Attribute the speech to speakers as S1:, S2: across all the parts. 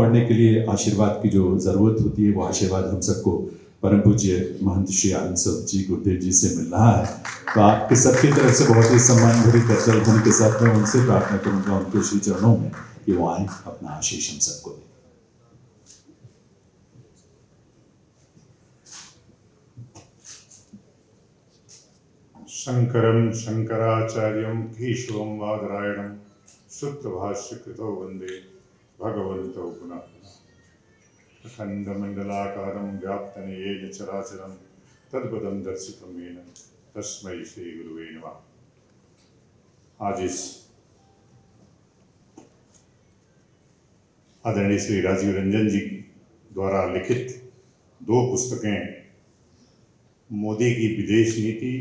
S1: बढ़ने के लिए आशीर्वाद की जो ज़रूरत होती है, वो आशीर्वाद हम सबको परम पूज्य महंत श्री आनंद स्वरूप जी गुरुदेव जी से मिल रहा है। तो आपके सबकी तरफ से बहुत ही सम्मान भरी करतल होने के साथ मैं उनसे प्रार्थना करूंगा उनके श्री चरणों में कि वो आए, अपना आशीष हम सबको दें।
S2: शंकरं शंकराचार्यं केशवं बादरायणं सूत्रभाष्यकृतौ वन्दे भगवन्तौ पुनः पुनः। अखण्डमण्डलाकारं व्याप्तं येन चराचरं तद्पदं दर्शितं येन तस्मै श्रीगुरुवे नमः। आज इस आदरणीय श्री राजीव रंजन जी द्वारा लिखित 2 पुस्तकें, मोदी की विदेश नीति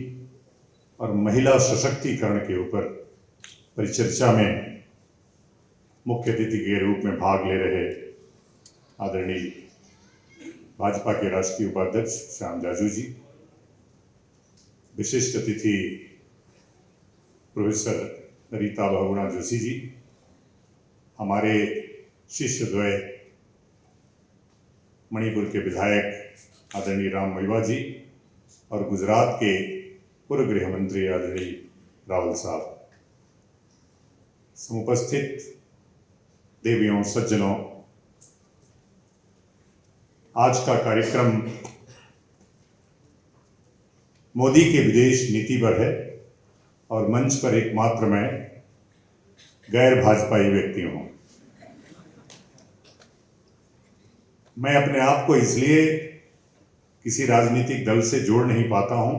S2: और महिला सशक्तिकरण के ऊपर परिचर्चा में मुख्य अतिथि के रूप में भाग ले रहे आदरणीय भाजपा के राष्ट्रीय उपाध्यक्ष श्याम जाजू जी, विशिष्ट अतिथि प्रोफेसर रीता बहुगुणा जोशी जी, हमारे शिष्य द्वय मणिपुर के विधायक आदरणीय राम महिवा जी और गुजरात के पूर्व गृह मंत्री आदरणीय रावल साहब, समुपस्थित देवियों सज्जनों, आज का कार्यक्रम मोदी के विदेश नीति पर है और मंच पर एकमात्र मैं गैर भाजपाई व्यक्ति हूं। मैं अपने आप को इसलिए किसी राजनीतिक दल से जोड़ नहीं पाता हूं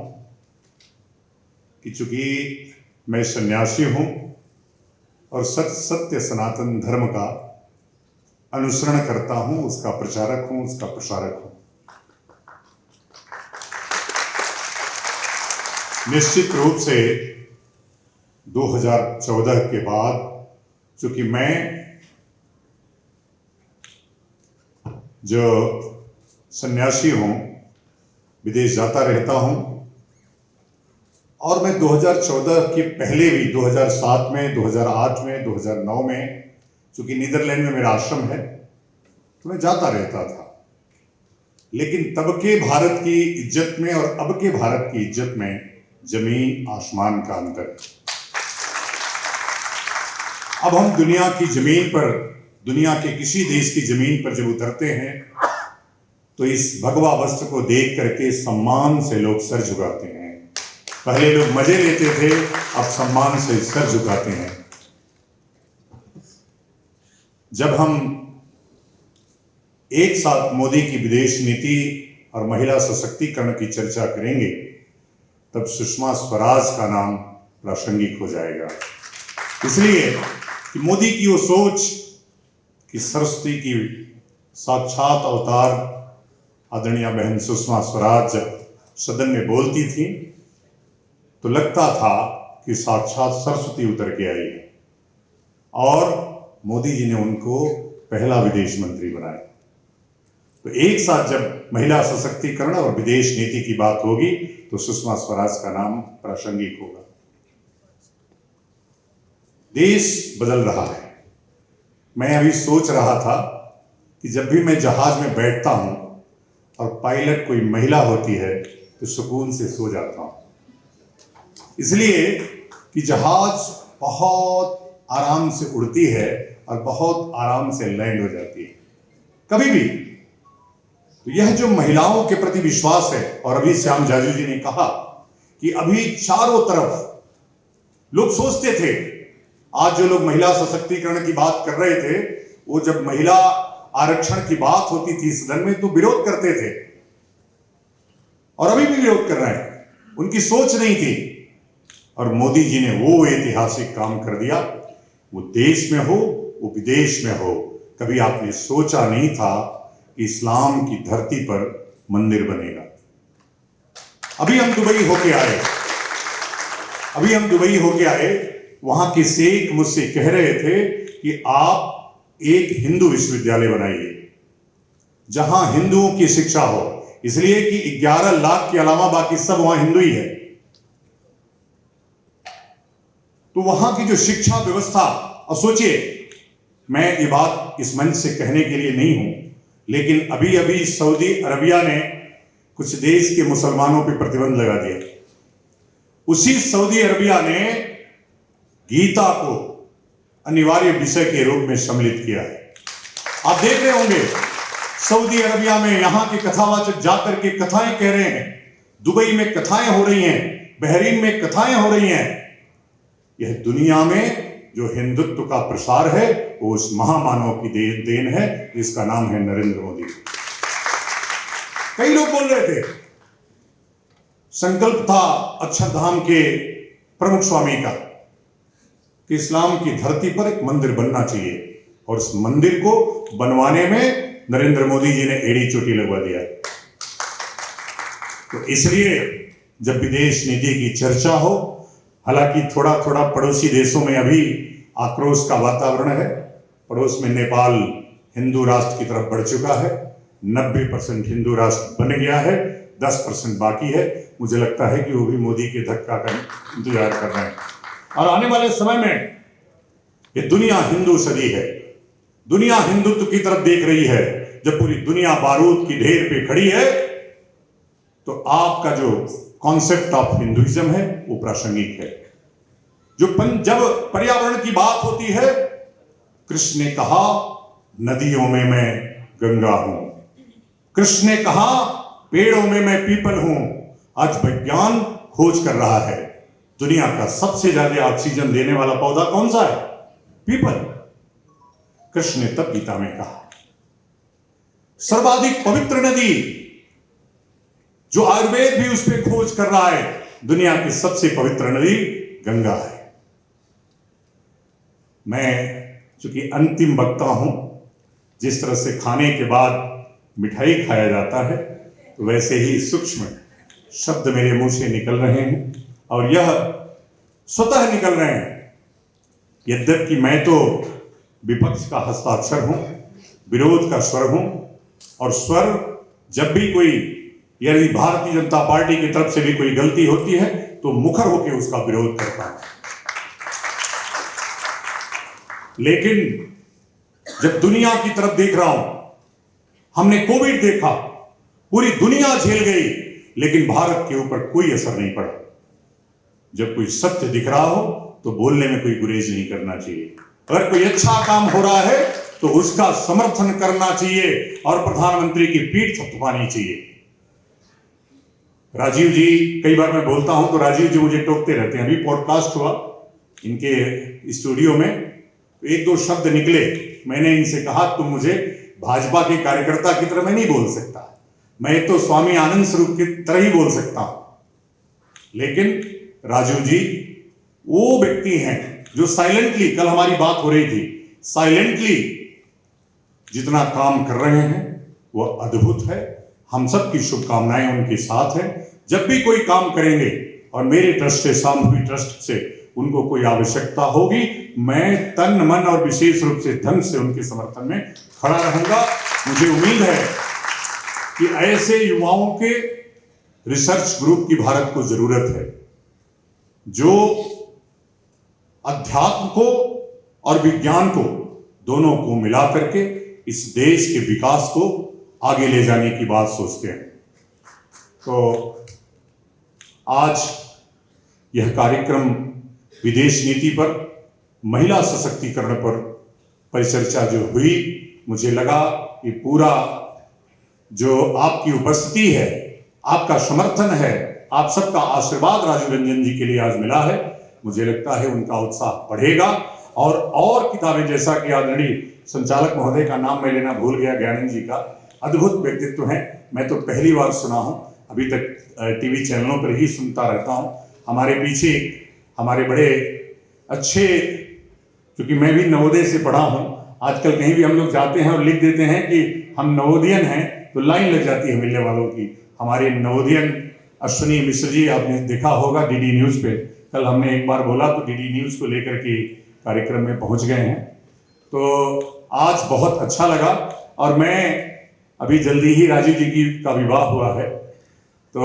S2: कि चूंकि मैं सन्यासी हूं और सत्य सनातन धर्म का अनुसरण करता हूं, उसका प्रचारक हूं, उसका प्रसारक हूं। निश्चित रूप से 2014 के बाद चूंकि मैं जो सन्यासी हूं, विदेश जाता रहता हूं और मैं 2014 के पहले भी 2007 में, 2008 में, 2009 में, चूंकि नीदरलैंड में मेरा आश्रम है तो मैं जाता रहता था। लेकिन तब के भारत की इज्जत में और अब के भारत की इज्जत में जमीन आसमान का अंतर है। अब हम दुनिया की जमीन पर, दुनिया के किसी देश की जमीन पर जब उतरते हैं तो इस भगवा वस्त्र को देख करके सम्मान से लोग सर झुकाते हैं। पहले लोग मजे लेते थे, अब सम्मान से सर झुकाते हैं। जब हम एक साथ मोदी की विदेश नीति और महिला सशक्तिकरण की चर्चा करेंगे तब सुषमा स्वराज का नाम प्रासंगिक हो जाएगा। इसलिए कि मोदी की वो सोच कि सरस्वती की साक्षात अवतार आदरणीय बहन सुषमा स्वराज जब सदन में बोलती थी तो लगता था कि साक्षात सरस्वती उतर के आई है और मोदी जी ने उनको पहला विदेश मंत्री बनाया। तो एक साथ जब महिला सशक्तिकरण और विदेश नीति की बात होगी तो सुषमा स्वराज का नाम प्रासंगिक होगा। देश बदल रहा है। मैं अभी सोच रहा था कि जब भी मैं जहाज में बैठता हूं और पायलट कोई महिला होती है तो सुकून से सो जाता हूं, इसलिए कि जहाज बहुत आराम से उड़ती है और बहुत आराम से लैंड हो जाती है कभी भी। तो यह जो महिलाओं के प्रति विश्वास है, और अभी श्याम जाजू जी ने कहा कि अभी चारों तरफ लोग सोचते थे, आज जो लोग महिला सशक्तिकरण की बात कर रहे थे वो जब महिला आरक्षण की बात होती थी सदन में तो विरोध करते थे और अभी भी विरोध कर रहे हैं। उनकी सोच नहीं थी और मोदी जी ने वो ऐतिहासिक काम कर दिया। वो देश में हो, वो विदेश में हो, कभी आपने सोचा नहीं था कि इस्लाम की धरती पर मंदिर बनेगा। अभी हम दुबई होके आए, वहां के शेख मुझसे कह रहे थे कि आप एक हिंदू विश्वविद्यालय बनाइए जहां हिंदुओं की शिक्षा हो, इसलिए कि 11 लाख के अलावा बाकी सब वहां हिंदू ही है। तो वहां की जो शिक्षा व्यवस्था, और सोचिए मैं ये बात इस मंच से कहने के लिए नहीं हूं, लेकिन अभी अभी सऊदी अरबिया ने कुछ देश के मुसलमानों पर प्रतिबंध लगा दिया। उसी सऊदी अरबिया ने गीता को अनिवार्य विषय के रूप में सम्मिलित किया है। आप देख रहे होंगे सऊदी अरबिया में यहां के कथावाचक जाकर के कथाएं कह रहे हैं, दुबई में कथाएं हो रही हैं, बहरीन में कथाएं हो रही हैं। यह दुनिया में जो हिंदुत्व का प्रसार है वो उस महामानव की देन है जिसका नाम है नरेंद्र मोदी। कई लोग बोल रहे थे, संकल्प था अक्षरधाम के प्रमुख स्वामी का कि इस्लाम की धरती पर एक मंदिर बनना चाहिए, और उस मंदिर को बनवाने में नरेंद्र मोदी जी ने एड़ी चोटी लगवा दिया। तो इसलिए जब विदेश नीति की चर्चा हो, हालांकि थोड़ा थोड़ा पड़ोसी देशों में अभी आक्रोश का वातावरण है। पड़ोस में नेपाल हिंदू राष्ट्र की तरफ बढ़ चुका है, 90% हिंदू राष्ट्र बन गया है, 10% बाकी है। मुझे लगता है कि वो भी मोदी के धक्का का इंतजार कर रहे हैं, और आने वाले समय में ये दुनिया हिंदू सदी है, दुनिया हिंदुत्व की तरफ देख रही है। जब पूरी दुनिया बारूद की ढेर पे खड़ी है तो आपका जो कॉन्सेप्ट ऑफ हिंदुइज्म है वो प्रासंगिक है। जब पर्यावरण की बात होती है, कृष्ण ने कहा नदियों में मैं गंगा हूं, कृष्ण ने कहा पेड़ों में मैं पीपल हूं। आज विज्ञान खोज कर रहा है दुनिया का सबसे ज्यादा ऑक्सीजन देने वाला पौधा कौन सा है? पीपल। कृष्ण ने तब गीता में कहा सर्वाधिक पवित्र नदी, जो आयुर्वेद भी उस पर खोज कर रहा है, दुनिया की सबसे पवित्र नदी गंगा है। मैं चूंकि अंतिम वक्ता हूं, जिस तरह से खाने के बाद मिठाई खाया जाता है, तो वैसे ही सूक्ष्म शब्द मेरे मुंह से निकल रहे हैं, और यह स्वतः निकल रहे हैं। यद्यपि मैं तो विपक्ष का हस्ताक्षर हूं, विरोध का स्वर हूं, और स्वर जब भी कोई, यदि भारतीय जनता पार्टी की तरफ से भी कोई गलती होती है तो मुखर होकर उसका विरोध करता है। लेकिन जब दुनिया की तरफ देख रहा हूं, हमने कोविड देखा, पूरी दुनिया झेल गई, लेकिन भारत के ऊपर कोई असर नहीं पड़ा। जब कोई सत्य दिख रहा हो तो बोलने में कोई गुरेज नहीं करना चाहिए। अगर कोई अच्छा काम हो रहा है तो उसका समर्थन करना चाहिए और प्रधानमंत्री की पीठ थपथपानी चाहिए। राजीव जी, कई बार मैं बोलता हूं तो राजीव जी मुझे टोकते रहते हैं। अभी पॉडकास्ट हुआ इनके स्टूडियो में, एक दो शब्द निकले, मैंने इनसे कहा तुम मुझे भाजपा के कार्यकर्ता की तरह मैं नहीं बोल सकता, मैं तो स्वामी आनंद स्वरूप की तरह ही बोल सकता हूं। लेकिन राजीव जी वो व्यक्ति हैं जो साइलेंटली, कल हमारी बात हो रही थी, साइलेंटली जितना काम कर रहे हैं वो अद्भुत है। हम सब की शुभकामनाएं उनके साथ हैं। जब भी कोई काम करेंगे और मेरे ट्रस्ट से, सामूहिक ट्रस्ट से उनको कोई आवश्यकता होगी, मैं तन मन और विशेष रूप से धन से उनके समर्थन में खड़ा रहूंगा। मुझे उम्मीद है कि ऐसे युवाओं के रिसर्च ग्रुप की भारत को जरूरत है, जो अध्यात्म को और विज्ञान को दोनों को मिला करके इस देश के विकास को आगे ले जाने की बात सोचते हैं। तो आज यह कार्यक्रम विदेश नीति पर, महिला सशक्तिकरण पर परिचर्चा जो हुई, मुझे लगा कि पूरा जो आपकी उपस्थिति है, आपका समर्थन है, आप सबका आशीर्वाद राजीव रंजन जी के लिए आज मिला है। मुझे लगता है उनका उत्साह बढ़ेगा, और किताबें, जैसा कि आदरणीय संचालक महोदय का नाम मैं लेना भूल गया, ज्ञानंद जी का, अद्भुत व्यक्तित्व हैं। मैं तो पहली बार सुना हूं, अभी तक टीवी चैनलों पर ही सुनता रहता हूं। हमारे पीछे हमारे बड़े अच्छे, क्योंकि मैं भी नवोदय से पढ़ा हूं, आजकल कहीं भी हम लोग जाते हैं और लिख देते हैं कि हम नवोदयन हैं तो लाइन लग जाती है मिलने वालों की। हमारे नवोदयन अश्विनी मिश्र जी, आपने देखा होगा डीडी न्यूज़ पे, कल हमने एक बार बोला तो डीडी न्यूज़ को लेकर के कार्यक्रम में पहुंच गए हैं। तो आज बहुत अच्छा लगा, और मैं अभी जल्दी ही राजीव जी की का विवाह हुआ है, तो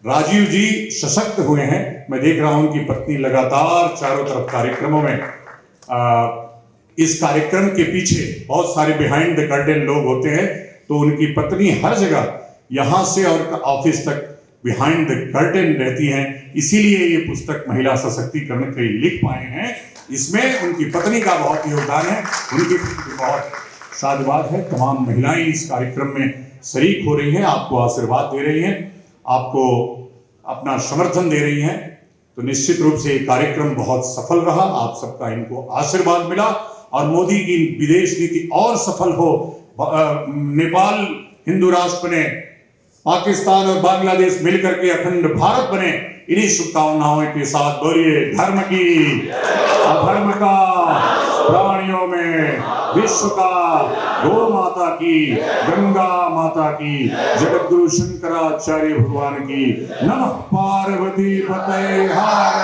S2: राजीव जी सशक्त हुए हैं। मैं देख रहा हूं उनकी पत्नी लगातार चारों तरफ कार्यक्रमों में इस कार्यक्रम के पीछे बहुत सारे बिहाइंड द कर्टेन लोग होते हैं, तो उनकी पत्नी हर जगह यहाँ से और ऑफिस तक बिहाइंड द कर्टेन रहती हैं, इसीलिए ये पुस्तक महिला सशक्तिकरण के लिए लिख पाए हैं। इसमें उनकी पत्नी का बहुत योगदान है, उनकी बहुत साधुवाद है। तमाम महिलाएं इस कार्यक्रम में शरीक हो रही हैं, आपको आशीर्वाद दे रही हैं, आपको अपना समर्थन दे रही हैं। तो निश्चित रूप से ये कार्यक्रम बहुत सफल रहा, आप सबका इनको आशीर्वाद मिला और मोदी की विदेश नीति और सफल हो, नेपाल हिंदू राष्ट्र बने, पाकिस्तान और बांग्लादेश मिलकर के अखंड भारत बने। इन्हीं शुभकामनाओं के साथ बोलिए धर्म की, अधर्म का, प्राणियों में, विश्व का, गौ माता की, गंगा माता की, जगत गुरु शंकराचार्य भगवान की, नमः पार्वती पतये हर